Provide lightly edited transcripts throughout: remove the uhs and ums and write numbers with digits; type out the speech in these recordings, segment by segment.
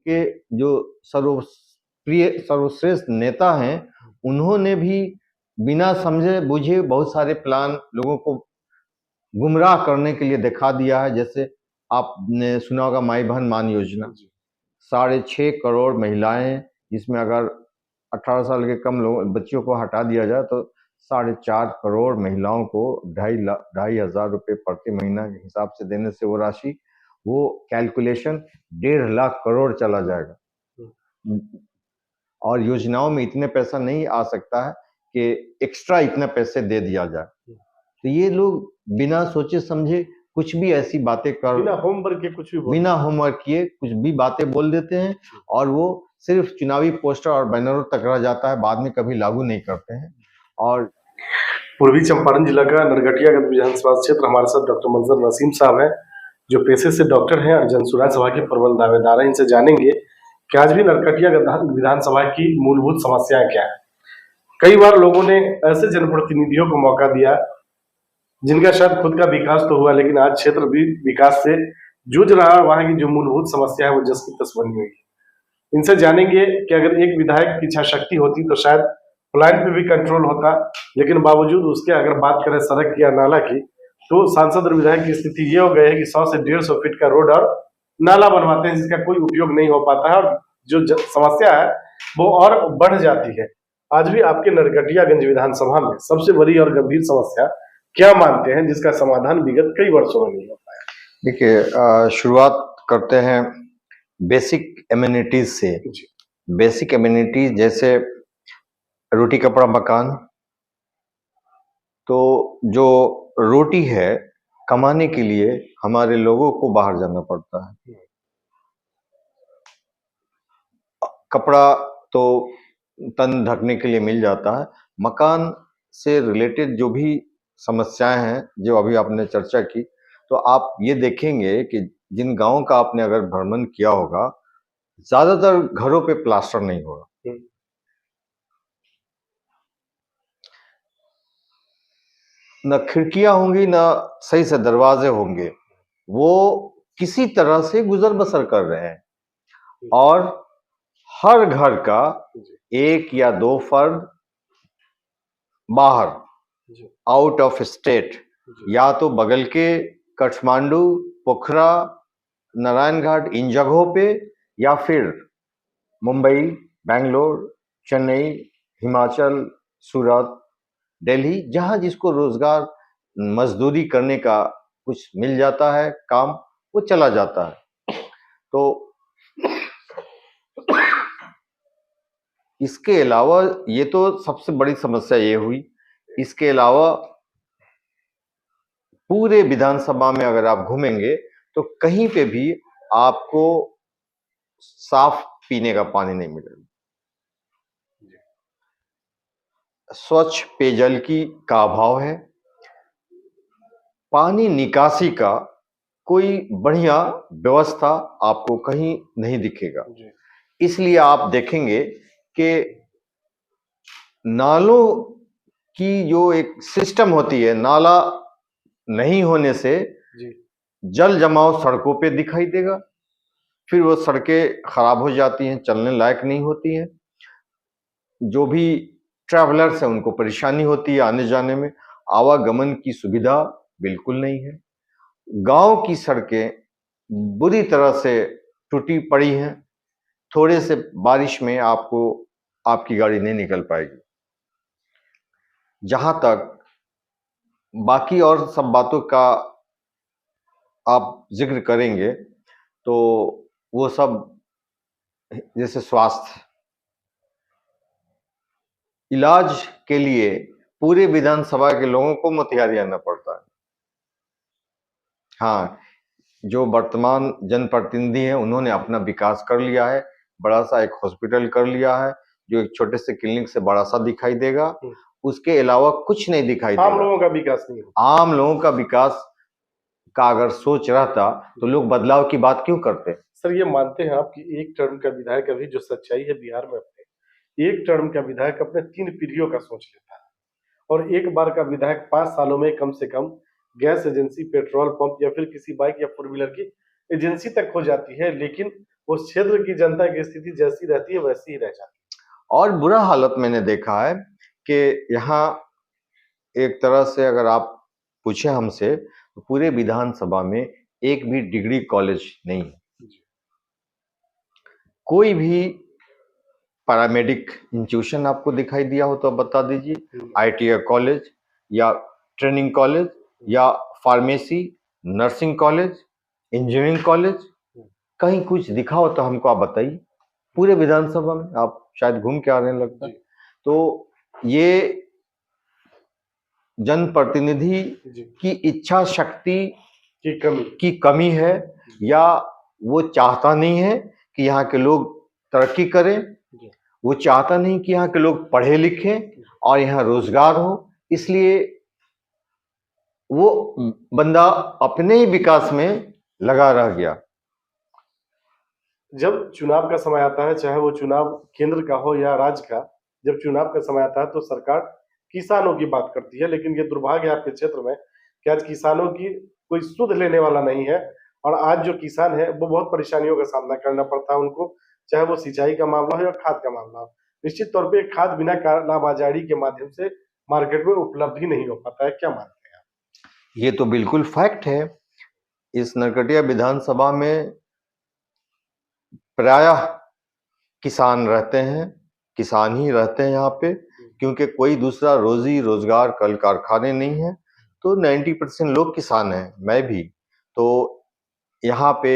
के जो सर्वप्रिय सर्वश्रेष्ठ नेता हैं, उन्होंने भी बिना समझे बुझे बहुत सारे प्लान लोगों को गुमराह करने के लिए दिखा दिया है। जैसे आपने सुना होगा माई बहन मान योजना, 6.5 करोड़ महिलाएं, जिसमें अगर 18 साल के कम लोग बच्चों को हटा दिया जाए तो 4.5 करोड़ महिलाओं को 2,500 रुपये प्रति महीना के हिसाब से देने से वो राशि, वो कैलकुलेशन 1.5 लाख करोड़ चला जाएगा। और योजनाओं में इतने पैसा नहीं आ सकता है कि एक्स्ट्रा इतने पैसे दे दिया जाए। तो ये लोग बिना सोचे समझे कुछ भी ऐसी बातें कर, बिना होमवर्क किए कुछ भी बातें बोल देते हैं, और वो सिर्फ चुनावी पोस्टर और बैनरों तक रह जाता है, बाद में कभी लागू नहीं करते हैं। और पूर्वी चंपारण जिला का नरकटियागंज विधानसभा क्षेत्र, हमारे साथ डॉक्टर मंजर नसीम साहब हैं, जो पेशे से डॉक्टर हैं और जनसुराज सभा के प्रबल दावेदार हैं। इनसे जानेंगे कि आज भी नरकटियागंज विधानसभा की मूलभूत समस्याएं क्या है। कई बार लोगों ने ऐसे जनप्रतिनिधियों को मौका दिया जिनका शायद खुद का विकास तो हुआ, लेकिन आज क्षेत्र भी विकास से जूझ रहा है। वहां की जो मूलभूत समस्या है वो जस की तस बनी हुई है। इनसे जानेंगे कि अगर एक विधायक की इच्छा शक्ति होती तो शायद प्लान पे भी कंट्रोल होता, लेकिन बावजूद उसके अगर बात करें सड़क की या नाला की, तो सांसद और विधायक की स्थिति ये हो गई है कि 100 से 150 फीट का रोड और नाला बनवाते हैं जिसका कोई उपयोग नहीं हो पाता है, और जो समस्या है वो और बढ़ जाती है। आज भी आपके नरकटियागंज विधानसभा में सबसे बड़ी और गंभीर समस्या क्या मानते हैं जिसका समाधान विगत कई वर्षों में नहीं हो पाया? देखिए, शुरुआत करते हैं बेसिक एमिनिटीज से। बेसिक एमिनिटीज जैसे रोटी कपड़ा मकान। तो जो रोटी है, कमाने के लिए हमारे लोगों को बाहर जाना पड़ता है। कपड़ा तो तन ढकने के लिए मिल जाता है। मकान से रिलेटेड जो भी समस्याएं हैं जो अभी आपने चर्चा की, तो आप ये देखेंगे कि जिन गांवों का आपने अगर भ्रमण किया होगा, ज्यादातर घरों पे प्लास्टर नहीं होगा। न खिड़कियां होंगी, न सही से दरवाजे होंगे। वो किसी तरह से गुजर बसर कर रहे हैं, और हर घर का 1 या 2 फर्द बाहर, आउट ऑफ स्टेट, या तो बगल के काठमांडू, पोखरा, नारायण घाट, इन जगहों पे, या फिर मुंबई, बेंगलोर, चेन्नई, हिमाचल, सूरत, दिल्ली, जहां जिसको रोजगार मजदूरी करने का कुछ मिल जाता है काम, वो चला जाता है। तो इसके अलावा ये तो सबसे बड़ी समस्या ये हुई। इसके अलावा पूरे विधानसभा में अगर आप घूमेंगे तो कहीं पे भी आपको साफ पीने का पानी नहीं मिलेगा। स्वच्छ पेयजल का अभाव है। पानी निकासी का कोई बढ़िया व्यवस्था आपको कहीं नहीं दिखेगा। इसलिए आप देखेंगे कि नालों की जो एक सिस्टम होती है, नाला नहीं होने से जल जमाव सड़कों पे दिखाई देगा, फिर वो सड़कें खराब हो जाती हैं, चलने लायक नहीं होती हैं। जो भी ट्रैवलर्स हैं उनको परेशानी होती है आने जाने में, आवागमन की सुविधा बिल्कुल नहीं है। गांव की सड़कें बुरी तरह से टूटी पड़ी हैं, थोड़े से बारिश में आपकी गाड़ी नहीं निकल पाएगी। जहां तक बाकी और सब बातों का आप जिक्र करेंगे तो वो सब, जैसे स्वास्थ्य, इलाज के लिए पूरे विधानसभा के लोगों को मोतिहारी आना पड़ता है। हाँ, जो वर्तमान जनप्रतिनिधि हैं उन्होंने अपना विकास कर लिया है, बड़ा सा एक हॉस्पिटल कर लिया है जो एक छोटे से क्लिनिक से बड़ा सा दिखाई देगा, उसके अलावा कुछ नहीं दिखाई देगा। आम लोगों का विकास नहीं होता। आम लोगों का विकास का अगर सोच रहता तो लोग बदलाव की बात क्यों करते? सर, ये मानते हैं आप कि एक टर्म का विधायक, अभी जो सच्चाई है बिहार में, अपने एक टर्म का विधायक अपने 3 पीढ़ियों का सोच लेता है, और एक बार का विधायक 5 सालों में कम से कम गैस एजेंसी, पेट्रोल पंप, या फिर किसी बाइक या 4 व्हीलर की एजेंसी तक हो जाती है, लेकिन उस क्षेत्र की जनता की स्थिति जैसी रहती है वैसी ही रह जाती और बुरा हालत मैंने देखा है कि यहाँ एक तरह से अगर आप पूछे हमसे तो पूरे विधानसभा में एक भी डिग्री कॉलेज नहीं है। है। जी कोई भी पैरामेडिक इंस्टीट्यूशन आपको दिखाई दिया हो तो आप बता दीजिए, आईटीआई कॉलेज या ट्रेनिंग कॉलेज या pharmacy, nursing college, engineering college, कहीं कुछ दिखा हो तो हमको आप बताइए। पूरे विधानसभा में आप शायद घूम के आ रहे हैं लगता है। तो ये जनप्रतिनिधि जी की इच्छा शक्ति की कमी की कमी है, या वो चाहता नहीं है कि यहाँ के लोग तरक्की करें, जी वो चाहता नहीं कि यहाँ के लोग पढ़े लिखें और यहाँ रोजगार हो, इसलिए वो बंदा अपने ही विकास में लगा रह गया। जब चुनाव का समय आता है, चाहे वो चुनाव केंद्र का हो या राज्य का, जब चुनाव का समय आता है तो सरकार किसानों की बात करती है, लेकिन ये दुर्भाग्य है आपके क्षेत्र में कि आज किसानों की कोई सुध लेने वाला नहीं है। और आज जो किसान है वो बहुत परेशानियों का सामना करना पड़ता है उनको, चाहे वो सिंचाई का मामला हो या खाद का मामला हो। निश्चित तौर पे खाद बिना कालाबाजारी के माध्यम से मार्केट में उपलब्ध ही नहीं हो पाता है। क्या मानते हैं आप? ये तो बिल्कुल फैक्ट है। इस नरकटिया विधानसभा में प्रायः किसान रहते हैं, किसान ही रहते हैं यहाँ पे, क्योंकि कोई दूसरा रोजी रोजगार कल कारखाने नहीं है। तो 90% लोग किसान हैं, मैं भी। तो यहाँ पे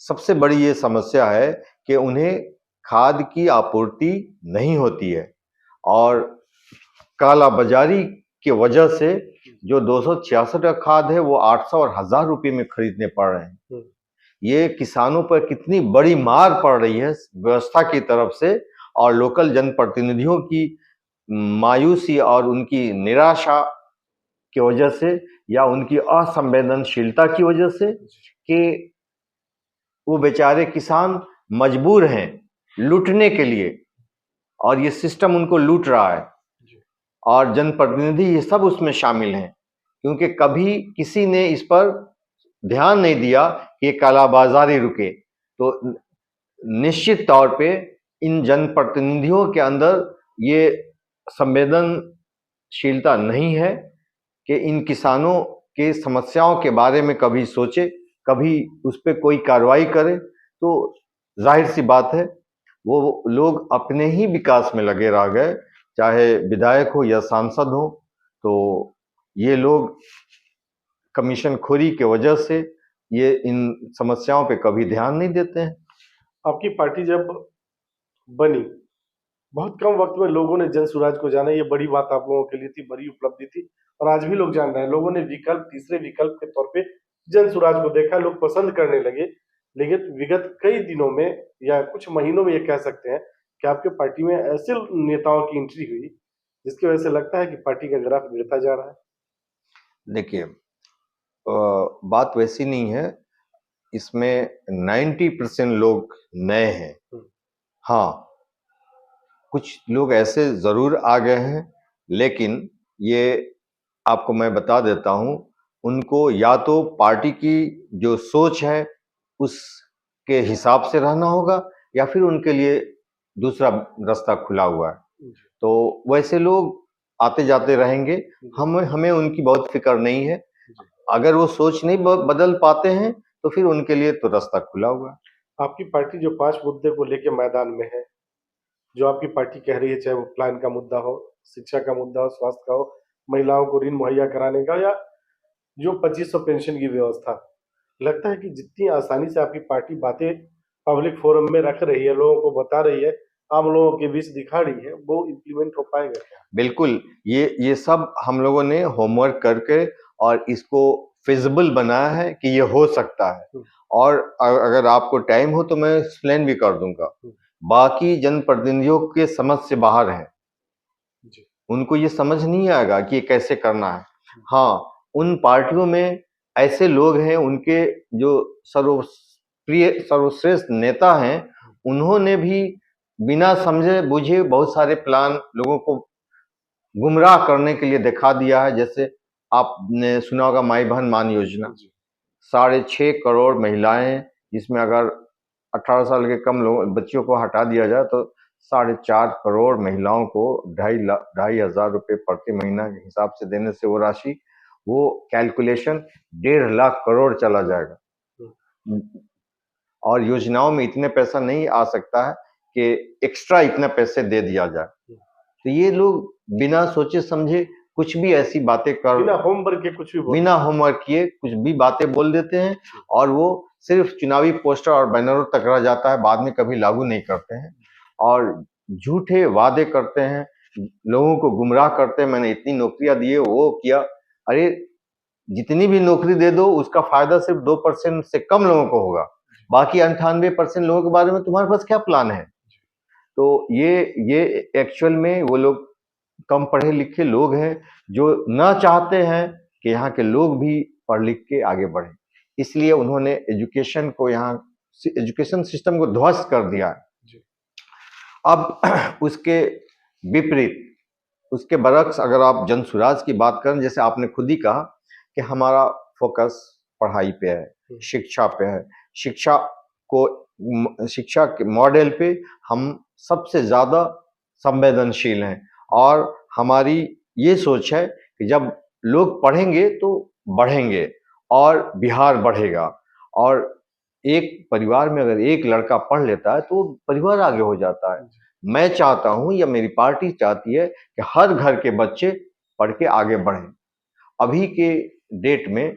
सबसे बड़ी ये समस्या है कि उन्हें खाद की आपूर्ति नहीं होती है, और काला बाजारी की वजह से जो 266 का खाद है वो 800 और 1000 रुपये में खरीदने पड़ रहे हैं। ये किसानों पर कितनी बड़ी मार पड़ रही है व्यवस्था की तरफ से, और लोकल जनप्रतिनिधियों की मायूसी और उनकी निराशा की वजह से, या उनकी असंवेदनशीलता की वजह से, कि वो बेचारे किसान मजबूर हैं लूटने के लिए, और ये सिस्टम उनको लूट रहा है, और जनप्रतिनिधि ये सब उसमें शामिल हैं, क्योंकि कभी किसी ने इस पर ध्यान नहीं दिया कि कालाबाजारी रुके। तो निश्चित तौर पे इन जनप्रतिनिधियों के अंदर ये संवेदनशीलता नहीं है कि इन किसानों के समस्याओं के बारे में कभी सोचे, कभी उस पर कोई कार्रवाई करे। तो जाहिर सी बात है वो लोग अपने ही विकास में लगे रह गए, चाहे विधायक हो या सांसद हो। तो ये लोग कमीशन खोरी की वजह से ये इन समस्याओं पे कभी ध्यान नहीं देते हैं। आपकी पार्टी जब बनी, बहुत कम वक्त में लोगों ने जन सुराज को जाना, ये बड़ी बात आप लोगों के लिए थी, बड़ी उपलब्धि थी। और आज भी लोग जान रहे हैं। लोगों ने विकल्प, तीसरे विकल्प के तौर पे जन सुराज को देखा, लोग पसंद करने लगे। लेकिन विगत कई दिनों में या कुछ महीनों में ये कह सकते हैं कि आपके पार्टी में ऐसे नेताओं की एंट्री हुई जिसकी वजह से लगता है कि पार्टी का ग्राफ गिरता जा रहा है। देखिए, बात वैसी नहीं है, इसमें 90% लोग नए हैं। हाँ, कुछ लोग ऐसे जरूर आ गए हैं, लेकिन ये आपको मैं बता देता हूं, उनको या तो पार्टी की जो सोच है उसके हिसाब से रहना होगा, या फिर उनके लिए दूसरा रास्ता खुला हुआ है। तो वैसे लोग आते जाते रहेंगे, हमें उनकी बहुत फिक्र नहीं है। अगर वो सोच नहीं बदल पाते हैं तो फिर उनके लिए तो रास्ता खुला हुआ है। आपकी पार्टी जो 5 मुद्दे को लेके मैदान में है, जो आपकी पार्टी कह रही है, चाहे वो प्लान का मुद्दा हो, शिक्षा का मुद्दा हो, स्वास्थ्य का हो, महिलाओं को ऋण मुहैया कराने का, या जो 2500 पेंशन की व्यवस्था, लगता है कि जितनी आसानी से आपकी पार्टी बातें पब्लिक फोरम में रख रही है, लोगों को बता रही है, आम लोगों के बीच दिखा रही है, वो इम्प्लीमेंट हो पाएगा क्या? बिल्कुल, ये सब हम लोगों ने होमवर्क करके और इसको फिजिबल बनाया है कि ये हो सकता है। और अगर आपको टाइम हो तो मैं एक्सप्लेन भी कर दूंगा। बाकी जनप्रतिनिधियों के समझ से बाहर है, उनको ये समझ नहीं आएगा कि ये कैसे करना है। हाँ, उन पार्टियों में ऐसे लोग हैं, उनके जो सर्वप्रिय सर्वश्रेष्ठ नेता हैं, उन्होंने भी बिना समझे बुझे बहुत सारे प्लान लोगों को गुमराह करने के लिए दिखा दिया है। जैसे आपने सुना होगा माई बहन मान योजना, 6.5 करोड़ महिलाएं, जिसमें अगर 18 साल के कम लोग बच्चियों को हटा दिया जाए तो 4.5 करोड़ महिलाओं को 2,500 रुपये प्रति महीना के हिसाब से देने से वो कैलकुलेशन 1.5 लाख करोड़ चला जाएगा। और योजनाओं में इतने पैसा नहीं आ सकता है कि एक्स्ट्रा इतना पैसे दे दिया जाए। तो ये लोग बिना सोचे समझे कुछ भी ऐसी बातें कर, बिना होमवर्क किए कुछ भी बातें बोल देते हैं और वो सिर्फ चुनावी पोस्टर और बैनरों तक रह जाता है, बाद में कभी लागू नहीं करते हैं और झूठे वादे करते हैं, लोगों को गुमराह करते हैं। मैंने इतनी नौकरियां दी है, वो किया। अरे जितनी भी नौकरी दे दो उसका फायदा सिर्फ 2% से कम लोगों को होगा, बाकी 98% लोगों के बारे में तुम्हारे पास क्या प्लान है? तो ये एक्चुअल में वो लोग कम पढ़े लिखे लोग हैं जो ना चाहते हैं कि यहाँ के लोग भी पढ़ लिख के आगे बढ़े, इसलिए उन्होंने एजुकेशन सिस्टम को ध्वस्त कर दिया है। अब उसके विपरीत, उसके बरक्स अगर आप जनसुराज की बात करें, जैसे आपने खुद ही कहा कि हमारा फोकस पढ़ाई पे है, शिक्षा पे है, शिक्षा के मॉडल पे हम सबसे ज्यादा संवेदनशील हैं और हमारी ये सोच है कि जब लोग पढ़ेंगे तो बढ़ेंगे और बिहार बढ़ेगा। और एक परिवार में अगर एक लड़का पढ़ लेता है तो परिवार आगे हो जाता है। मैं चाहता हूं या मेरी पार्टी चाहती है कि हर घर के बच्चे पढ़ के आगे बढ़ें। अभी के डेट में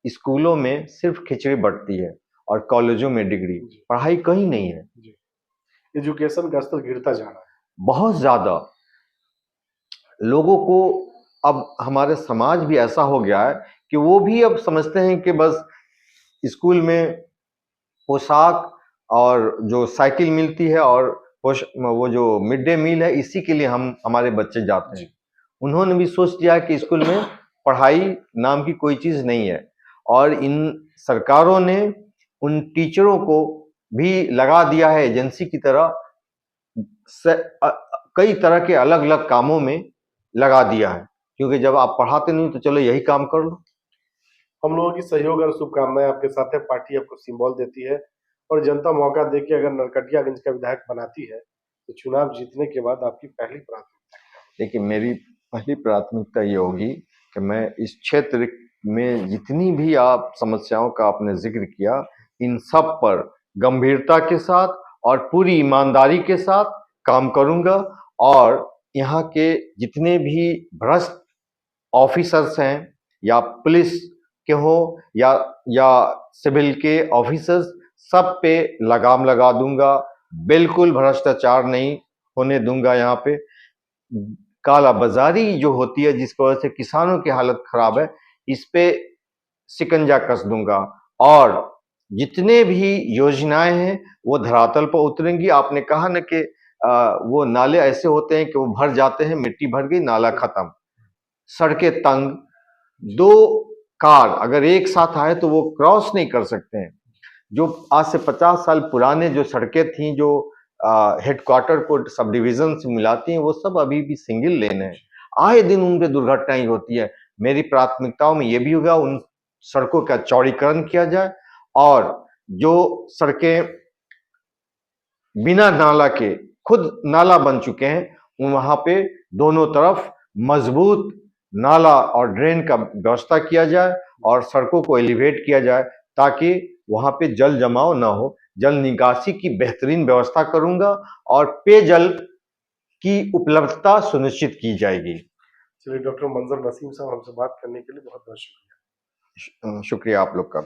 स्कूलों में सिर्फ खिचड़ी बंटती है और कॉलेजों में डिग्री, पढ़ाई कहीं नहीं है। एजुकेशन का स्तर गिरता जा रहा है बहुत ज्यादा। लोगों को अब हमारे समाज भी ऐसा हो गया है कि वो भी अब समझते हैं कि बस स्कूल में पोशाक और जो साइकिल मिलती है और वो जो मिड डे मील है, इसी के लिए हमारे बच्चे जाते हैं। उन्होंने भी सोच लिया कि स्कूल में पढ़ाई नाम की कोई चीज नहीं है और इन सरकारों ने उन टीचरों को भी लगा दिया है एजेंसी की तरह, कई तरह के अलग अलग कामों में लगा दिया है, क्योंकि जब आप पढ़ाते नहीं तो चलो यही काम कर लो। हम लोगों की सहयोग और शुभकामनाएं आपके साथ है। पार्टी आपको सिंबल देती है और जनता मौका देके अगर नरकटियागंज का विधायक बनाती है तो चुनाव जीतने के बाद आपकी पहली प्राथमिकता क्या है? देखिए, मेरी पहली प्राथमिकता ये होगी कि मैं इस क्षेत्र में जितनी भी आप समस्याओं का आपने जिक्र किया, इन सब पर गंभीरता के साथ और पूरी ईमानदारी के साथ काम करूंगा और यहाँ के जितने भी भ्रष्ट ऑफिसर्स हैं या पुलिस के हो या सिविल के ऑफिसर्स, सब पे लगाम लगा दूंगा। बिल्कुल भ्रष्टाचार नहीं होने दूंगा। यहाँ पे काला बाजारी जो होती है जिसकी वजह से किसानों की हालत खराब है, इस पे शिकंजा कस दूंगा और जितने भी योजनाएं हैं वो धरातल पर उतरेंगी। आपने कहा ना कि वो नाले ऐसे होते हैं कि वो भर जाते हैं, मिट्टी भर गई, नाला खत्म, सड़कें तंग, 2 कार अगर एक साथ आए तो वो क्रॉस नहीं कर सकते हैं। जो आज से 50 साल पुराने जो सड़कें थी जो हेडक्वार्टर को सब डिवीजन से मिलाती हैं, वो सब अभी भी सिंगल लेन है। आए दिन उन पे दुर्घटनाएं होती है। मेरी प्राथमिकताओं में ये भी होगा उन सड़कों का चौड़ीकरण किया जाए और जो सड़कें बिना नाला के खुद नाला बन चुके हैं वहां पे दोनों तरफ मजबूत नाला और ड्रेन का व्यवस्था किया जाए और सड़कों को एलिवेट किया जाए ताकि वहां पे जल जमाव ना हो। जल निकासी की बेहतरीन व्यवस्था करूंगा और पेयजल की उपलब्धता सुनिश्चित की जाएगी। चलिए, डॉक्टर मंजर नसीम साहब, हमसे बात करने के लिए बहुत बहुत शुक्रिया। शुक्रिया आप लोग का।